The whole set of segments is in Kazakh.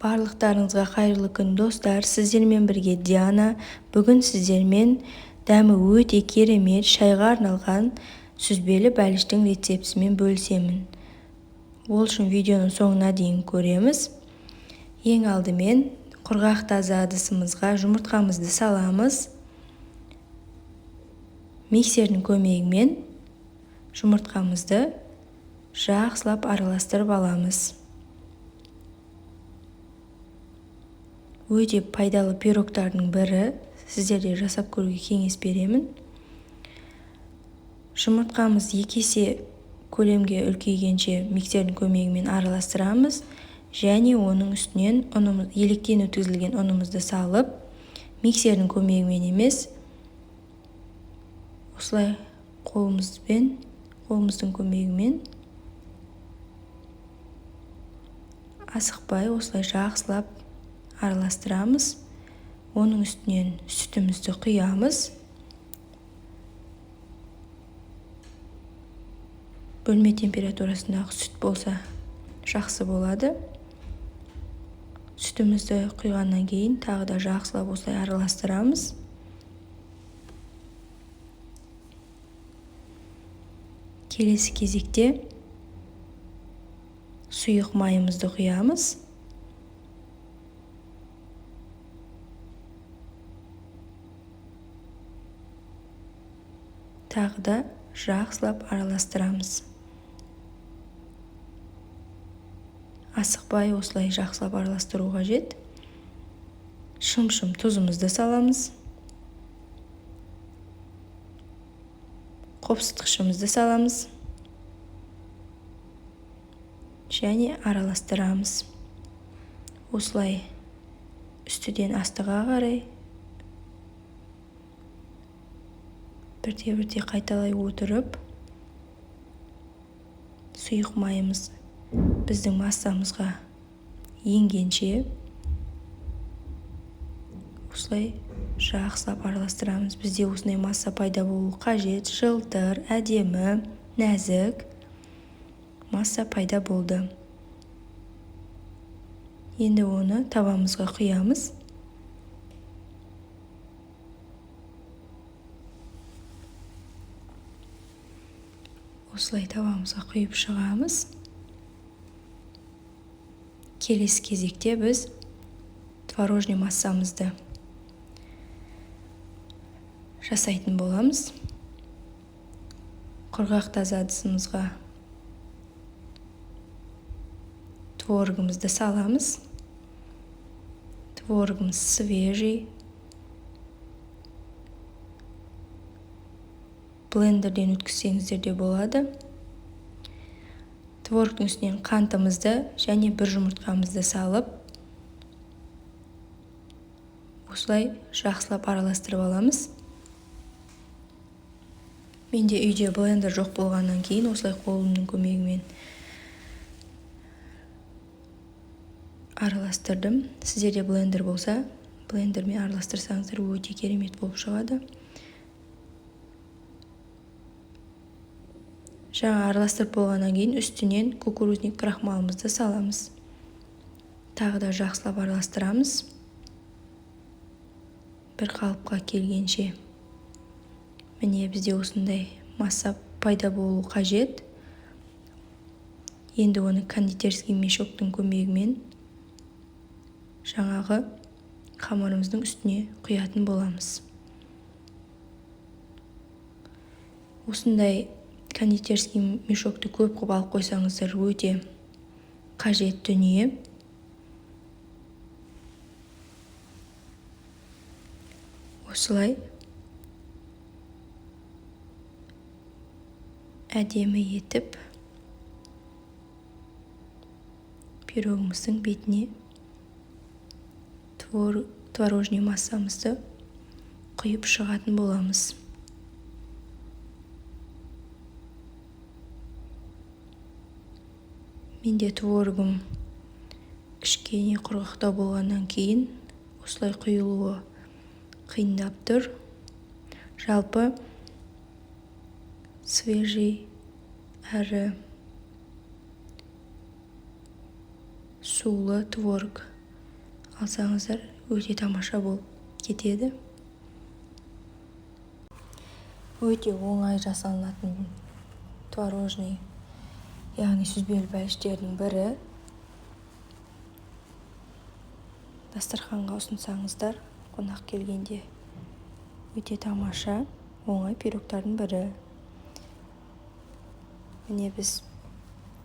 Барлықтарыңызға қайырлы күн достар, сіздермен бірге Диана. Бүгін сіздермен дәмі өте керемет шайға арналған сүзбелі бәліштің рецептісімен бөлісемін. Ол үшін видеоның соңына дейін көреміз. Ең алдымен құрғақ таза ыдысымызға жұмыртқамызды саламыз. Миксердің көмегімен жұмыртқамызды жақсылап араластырып аламыз. Өте пайдалы пирогтардың бірі, сіздерде жасап көруге кеңес беремін. Жұмыртқамыз 2 есе көлемге үлкейгенше миксердің көмегімен араластырамыз және оның үстінен електен өткізілген ұнымызды салып, миксердің көмегімен емес, осылай қолымыздың көмегімен асықпай осылай жақсылап араластырамыз. Оның үстінен сүтімізді құямыз. Бөлме температурасындағы сүт болса жақсы болады. Сүтімізді құйғаннан кейін тағы да жақсылап осылай араластырамыз. Келесі кезекте сұйық майымызды құямыз. Тағы да жақсылап араластырамыз. Асықпай осылай жақсылап араластыру қажет. Шым-шым тұзымызды саламыз. Қопсытқышымызды саламыз. Және араластырамыз. Осылай үстіден астыға қарай бірте-бірте қайталай отырып, сұйық майымыз біздің массамызға енгенше осылай жақсылап араластырамыз. Бізде осындай масса пайда болу қажет. Жылтыр, әдемі, нәзік масса пайда болды. Енді оны табамызға құямыз. Осылай табамызға құйып шығамыз. Келесі кезекте біз творожный массамызды жасайтын боламыз. Құрғақ таза ыдысымызға творогымызды саламыз. Творогымыз свежий. Блендерден өткізсеңіздер де болады. Творогтың үстінен қантымызды және бір жұмыртқамызды салып, осылай жақсылап араластырып аламыз. Менде үйде блендер жоқ болғаннан кейін осылай қолымның көмегімен араластырдым. Сіздерде блендер болса, блендермен араластырсаңыздар өте керемет болып шығады. Жаңа араластырып болғаннан кейін үстінен кукурузник крахмалымызды саламыз. Тағы да жақсылап араластырамыз. Бір қалыпқа келгенше. Міне бізде осындай масса пайда болу қажет. Енді оны кондитерский мешоктың көмегімен жаңағы қамырымыздың үстіне құятын боламыз. Осындай кондитерский мешокты көп қып алып қойсаңыздар өте қажет дүние. Осылай әдемі етіп пирогымыздың бетіне творожный массамызды құйып шығатын боламыз. Менде творогым кішкене құрғақтау болғаннан кейін осылай құйылуы қиындап тұр. Жалпы свежий әрі сулы творог алсаңыздар өте тамаша болып кетеді. Өте оңай жасалынатын творожный, яғни сүзбелі бәліштердің бірі. Дастарханға ұсынсаңыздар, қонақ келгенде өте тамаша, оңай пирогтардың бірі. Міне біз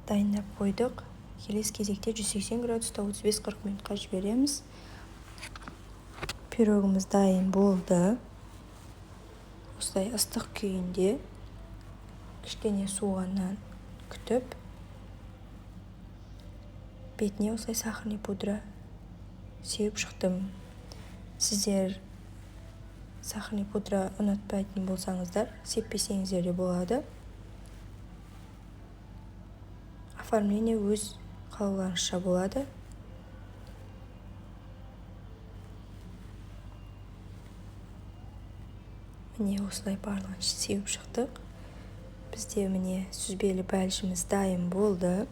дайындап қойдық. Келесі кезекте 180 градуста 35-40 минутқа жібереміз. Пирогымыз дайын болды. Осылай ыстық күйінде кішкене суығаннан күтіп, бетіне осылай сахарный пудра сеуіп шықтым. Сіздер сахарный пудра ұнатпайтын болсаңыздар, сеппесеңіздер де болады. Оформление өз қалауларыңызша болады. Міне осылай барлығын сеуіп шықтық. Бізде міне сүзбелі бәлішіміз дайын болды.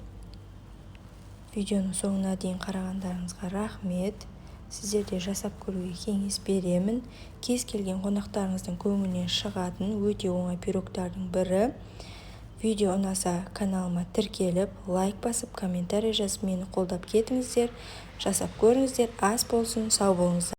Видеоның соңына дейін қарағандарыңызға рахмет. Сіздерде жасап көруге кеңес беремін. Кез келген қонақтарыңыздың көңілінен шығатын өте оңай пирогтардың бірі. Видео ұнаса каналыма тіркеліп, лайк басып, комментарий жазып мені қолдап кетіңіздер. Жасап көріңіздер. Ас болсын, сау болыңыздар.